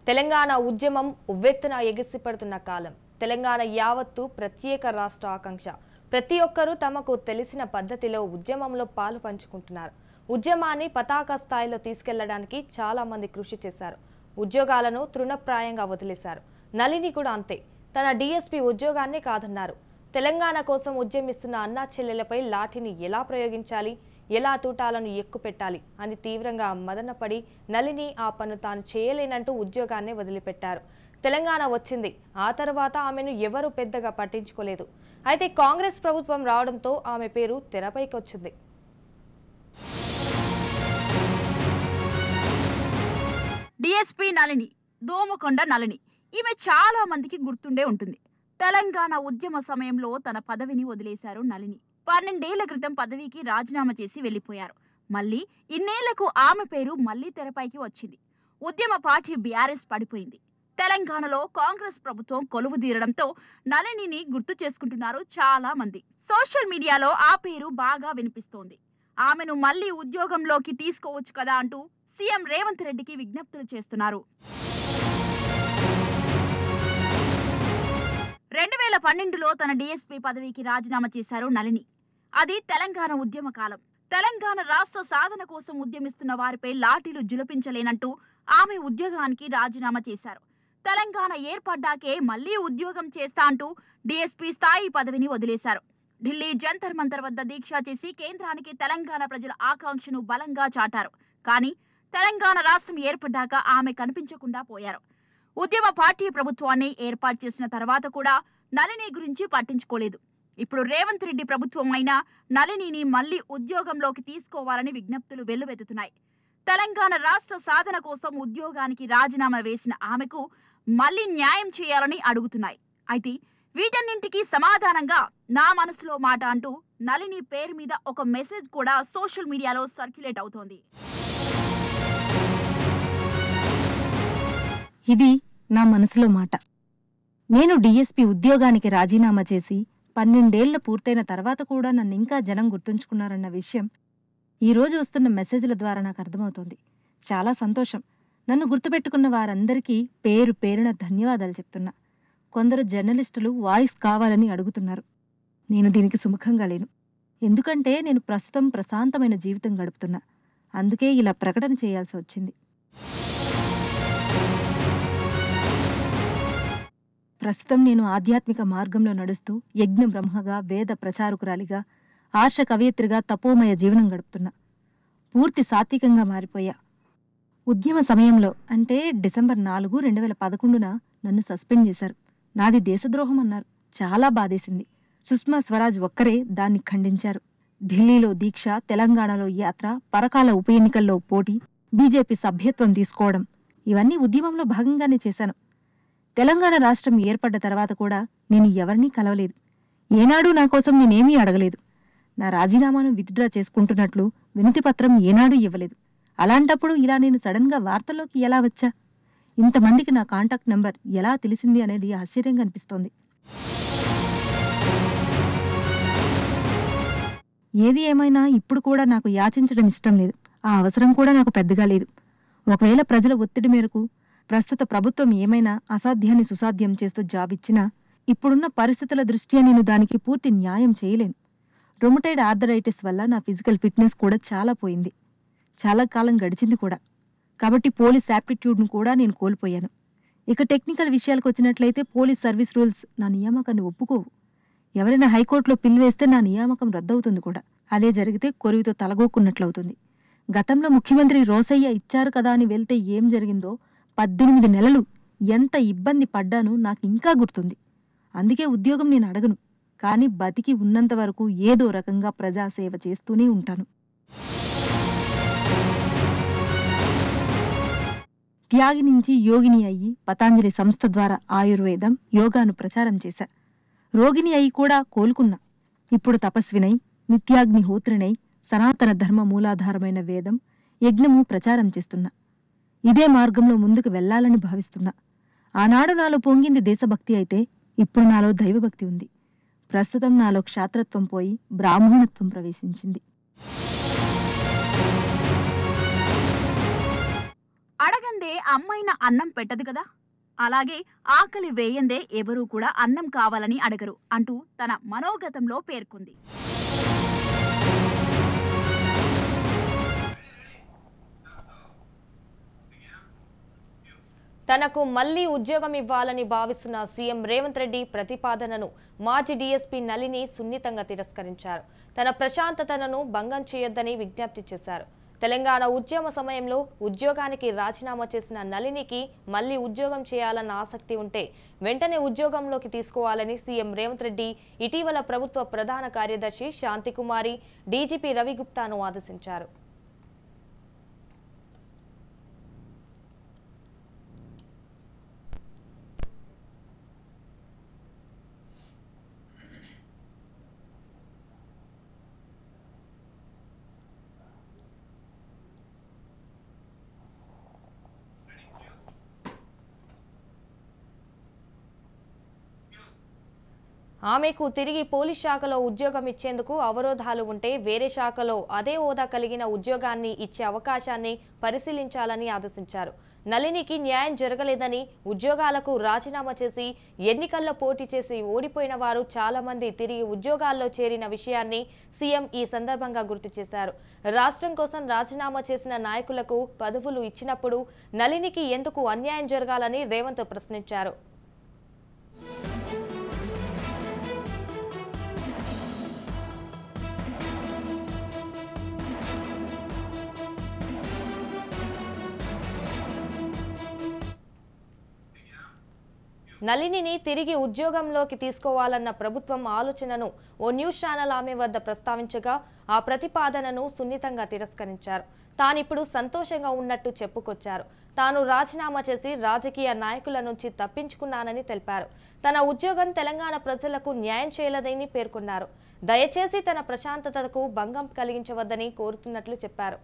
తెలంగాణ ఉద్యమం ఉవ్వెత్తున ఎగిసిపడుతున్న కాలం. తెలంగాణ యావత్తు ప్రత్యేక రాష్ట్ర ఆకాంక్ష. ప్రతి ఒక్కరూ తమకు తెలిసిన పద్ధతిలో ఉద్యమంలో పాలు పంచుకుంటున్నారు. ఉద్యమాన్ని పతాక స్థాయిలో తీసుకెళ్లడానికి చాలా మంది కృషి చేశారు. ఉద్యోగాలను తృణప్రాయంగా వదిలేశారు. నళిని కూడా అంతే. తన డీఎస్పీ ఉద్యోగాన్ని కాదన్నారు. తెలంగాణ కోసం ఉద్యమిస్తున్న అన్నా చెల్లెలపై లాఠీని ఎలా ప్రయోగించాలి, ఎలా తూటాలను ఎక్కుపెట్టాలి అని తీవ్రంగా మదనపడి నళిని ఆ పను తాను చేయలేనంటూ ఉద్యోగాన్ని వదిలిపెట్టారు. తెలంగాణ వచ్చింది. ఆ తర్వాత ఆమెను ఎవరూ పెద్దగా పట్టించుకోలేదు. అయితే కాంగ్రెస్ ప్రభుత్వం రావడంతో ఆమె పేరు తెరపైకి వచ్చింది. డిఎస్పీ నళిని, దోమకొండ నళిని. ఈమె చాలా మందికి గుర్తుండే ఉంటుంది. తెలంగాణ ఉద్యమ సమయంలో తన పదవిని వదిలేశారు నళిని. 12 ఏళ్ల క్రితం పదవికి రాజీనామా చేసి వెళ్లిపోయారు. మళ్ళీ ఇన్నేళ్లకు ఆమె పేరు మళ్లీ తెరపైకి వచ్చింది. ఉద్యమ పార్టీ బీఆర్ఎస్ పడిపోయింది. తెలంగాణలో కాంగ్రెస్ ప్రభుత్వం కొలువుదీరడంతో నళినిని గుర్తు చేసుకుంటున్నారు చాలా మంది. సోషల్ మీడియాలో ఆ పేరు బాగా వినిపిస్తోంది. ఆమెను మళ్లీ ఉద్యోగంలోకి తీసుకోవచ్చు కదా అంటూ సీఎం రేవంత్ రెడ్డికి విజ్ఞప్తులు చేస్తున్నారు. 2012లో తన డీఎస్పీ పదవికి రాజీనామా చేశారు నళిని. అది తెలంగాణ ఉద్యమ కాలం. తెలంగాణ రాష్ట్ర సాధన కోసం ఉద్యమిస్తున్న వారిపై లాఠీలు జులపించలేనంటూ ఆమె ఉద్యోగానికి రాజీనామా చేశారు. తెలంగాణ ఏర్పడ్డాకే మళ్లీ ఉద్యోగం చేస్తా అంటూ డీఎస్పీ స్థాయి పదవిని వదిలేశారు. ఢిల్లీ జంతర్ మంతర్ వద్ద దీక్ష చేసి కేంద్రానికి తెలంగాణ ప్రజల ఆకాంక్షను బలంగా చాటారు. కానీ తెలంగాణ రాష్ట్రం ఏర్పడ్డాక ఆమె కనిపించకుండా పోయారు. ఉద్యమ పార్టీ ప్రభుత్వాన్ని ఏర్పాటు చేసిన తర్వాత కూడా నళిని గురించి పట్టించుకోలేదు. ఇప్పుడు రేవంత్ రెడ్డి ప్రభుత్వం అయినా నళినిని మళ్లీ ఉద్యోగంలోకి తీసుకోవాలని విజ్ఞప్తులు వెల్లువెత్తుతున్నాయి. తెలంగాణ రాష్ట్ర సాధన కోసం ఉద్యోగానికి రాజీనామా వేసిన ఆమెకు మళ్లీ న్యాయం చేయాలని అడుగుతున్నాయి. అయితే వీటన్నింటికి సమాధానంగా నా మనసులో మాట అంటూ నళిని పేరు మీద ఒక మెసేజ్ కూడా సోషల్ మీడియాలో సర్క్యులేట్ అవుతోంది. ఇది నా మనసులో మాట. నేను డీఎస్పీ ఉద్యోగానికి రాజీనామా చేసి 12 ఏళ్లు పూర్తయిన తర్వాత కూడా నన్ను ఇంకా జనం గుర్తుంచుకున్నారన్న విషయం ఈరోజు వస్తున్న మెసేజ్ల ద్వారా నాకు అర్థమవుతోంది. చాలా సంతోషం. నన్ను గుర్తుపెట్టుకున్న వారందరికీ పేరు పేరున ధన్యవాదాలు చెప్తున్నా. కొందరు జర్నలిస్టులు వాయిస్ కావాలని అడుగుతున్నారు. నేను దీనికి సుముఖంగా లేను. ఎందుకంటే నేను ప్రస్తుతం ప్రశాంతమైన జీవితం గడుపుతున్నా. అందుకే ఇలా ప్రకటన చేయాల్సి వచ్చింది. ప్రస్తుతం నేను ఆధ్యాత్మిక మార్గంలో నడుస్తూ యజ్ఞ బ్రహ్మగా, వేద ప్రచారకురాలిగా, ఆర్ష కవయిత్రిగా తపోమయ జీవనం గడుపుతున్నా. పూర్తి సాత్వికంగా మారిపోయా. ఉద్యమ సమయంలో అంటే డిసెంబర్ 4, 2011న నన్ను సస్పెండ్ చేశారు. నాది దేశద్రోహం అన్నారు. చాలా బాధేసింది. సుష్మా స్వరాజ్ ఒక్కరే దాన్ని ఖండించారు. ఢిల్లీలో దీక్ష, తెలంగాణలో యాత్ర, పరకాల ఉప ఎన్నికల్లో పోటీ, బీజేపీ సభ్యత్వం తీసుకోవడం ఇవన్నీ ఉద్యమంలో భాగంగానే చేశాను. తెలంగాణ రాష్ట్రం ఏర్పడ్డ తర్వాత కూడా నేను ఎవరినీ కలవలేదు. ఏనాడూ నా కోసం నేనేమీ అడగలేదు. నా రాజీనామాను విత్డ్రా చేసుకుంటున్నట్లు వినతిపత్రం ఏనాడూ ఇవ్వలేదు. అలాంటప్పుడు ఇలా నేను సడన్గా వార్తల్లోకి ఎలా వచ్చా? ఇంతమందికి నా కాంటాక్ట్ నెంబర్ ఎలా తెలిసింది అనేది ఆశ్చర్యంగా అనిపిస్తోంది. ఏది ఏమైనా ఇప్పుడు కూడా నాకు యాచించడం ఇష్టం లేదు. ఆ అవసరం కూడా నాకు పెద్దగా లేదు. ఒకవేళ ప్రజల ఒత్తిడి మేరకు ప్రస్తుత ప్రభుత్వం ఏమైనా అసాధ్యాన్ని సుసాధ్యం చేస్తూ జాబ్ ఇచ్చినా ఇప్పుడున్న పరిస్థితుల దృష్ట్యా నేను దానికి పూర్తి న్యాయం చేయలేను. రొమటైడ్ ఆర్థరైటిస్ వల్ల నా ఫిజికల్ ఫిట్నెస్ కూడా చాలా పోయింది. చాలా కాలం గడిచింది కూడా. కాబట్టి పోలీస్ యాప్టిట్యూడ్ను కూడా నేను కోల్పోయాను. ఇక టెక్నికల్ విషయాలకు వచ్చినట్లయితే పోలీస్ సర్వీస్ రూల్స్ నా నియామకాన్ని ఒప్పుకోవు. ఎవరైనా హైకోర్టులో పిల్లు వేస్తే నా నియామకం రద్దవుతుంది కూడా. అదే జరిగితే కొరివితో తలగొక్కున్నట్లవుతుంది. గతంలో ముఖ్యమంత్రి రోసయ్య ఇచ్చారు కదా అని వెళ్తే ఏం జరిగిందో 18 నెలలు ఎంత ఇబ్బంది పడ్డానో నాకు ఇంకా గుర్తుంది. అందుకే ఉద్యోగం నేను అడగను. కానీ బతికి ఉన్నంత వరకు ఏదో రకంగా ప్రజాసేవ చేస్తూనే ఉంటాను. త్యాగి నుంచి యోగిని అయ్యి పతాంజలి సంస్థ ద్వారా ఆయుర్వేదం, యోగాను ప్రచారం చేశా. రోగిని అయి కూడా కోలుకున్నా. ఇప్పుడు తపస్వినై, నిత్యాగ్నిహోత్రినై సనాతన ధర్మ మూలాధారమైన వేదం, యజ్ఞము ప్రచారం చేస్తున్నా. ఇదే మార్గంలో ముందుకు వెళ్లాలని భావిస్తున్నా. ఆనాడు నాలో పొంగింది దేశభక్తి అయితే ఇప్పుడు నాలో దైవభక్తి ఉంది. ప్రస్తుతం నాలో క్షాత్రత్వం పోయి బ్రాహ్మణత్వం ప్రవేశించింది. అడగందే అమ్మాయిన అన్నం పెట్టదు కదా, అలాగే ఆకలి వేయందే ఎవరూ కూడా అన్నం కావాలని అడగరు అంటూ తన మనోగతంలో పేర్కొంది. తనకు మళ్లీ ఉద్యోగం ఇవ్వాలని భావిస్తున్న సీఎం రేవంత్ రెడ్డి ప్రతిపాదనను మాజీ డీఎస్పీ నళిని సున్నితంగా తిరస్కరించారు. తన ప్రశాంతతను భంగం చేయొద్దని విజ్ఞప్తి చేశారు. తెలంగాణ ఉద్యమ సమయంలో ఉద్యోగానికి రాజీనామా చేసిన నళినికి మళ్లీ ఉద్యోగం చేయాలన్న ఆసక్తి ఉంటే వెంటనే ఉద్యోగంలోకి తీసుకోవాలని సీఎం రేవంత్ రెడ్డి ఇటీవల ప్రభుత్వ ప్రధాన కార్యదర్శి శాంతికుమారి, డీజీపీ రవిగుప్తాను ఆదేశించారు. ఆమెకు తిరిగి పోలీస్ శాఖలో ఉద్యోగం ఇచ్చేందుకు అవరోధాలు ఉంటే వేరే శాఖలో అదే హోదా కలిగిన ఉద్యోగాన్ని ఇచ్చే అవకాశాన్ని పరిశీలించాలని ఆదేశించారు. నళినికి న్యాయం జరగలేదని, ఉద్యోగాలకు రాజీనామా చేసి ఎన్నికల్లో పోటీ చేసి ఓడిపోయిన వారు చాలా మంది తిరిగి ఉద్యోగాల్లో చేరిన విషయాన్ని సీఎం ఈ సందర్భంగా గుర్తు చేశారు. రాష్ట్రం కోసం రాజీనామా చేసిన నాయకులకు పదవులు ఇచ్చినప్పుడు నళినికి ఎందుకు అన్యాయం జరగాలని రేవంత్ ప్రశ్నించారు. నళినిని తిరిగి ఉద్యోగంలోకి తీసుకోవాలన్న ప్రభుత్వం ఆలోచనను ఓ న్యూస్ ఛానల్ ఆమె వద్ద ప్రస్తావించగా ఆ ప్రతిపాదనను సున్నితంగా తిరస్కరించారు. తానిప్పుడు సంతోషంగా ఉన్నట్టు చెప్పుకొచ్చారు. తాను రాజీనామా చేసి రాజకీయ నాయకుల నుంచి తప్పించుకున్నానని తెలిపారు. తన ఉద్యోగం తెలంగాణ ప్రజలకు న్యాయం చేయలేదని పేర్కొన్నారు. దయచేసి తన ప్రశాంతతకు భంగం కలిగించవద్దని కోరుతున్నట్లు చెప్పారు.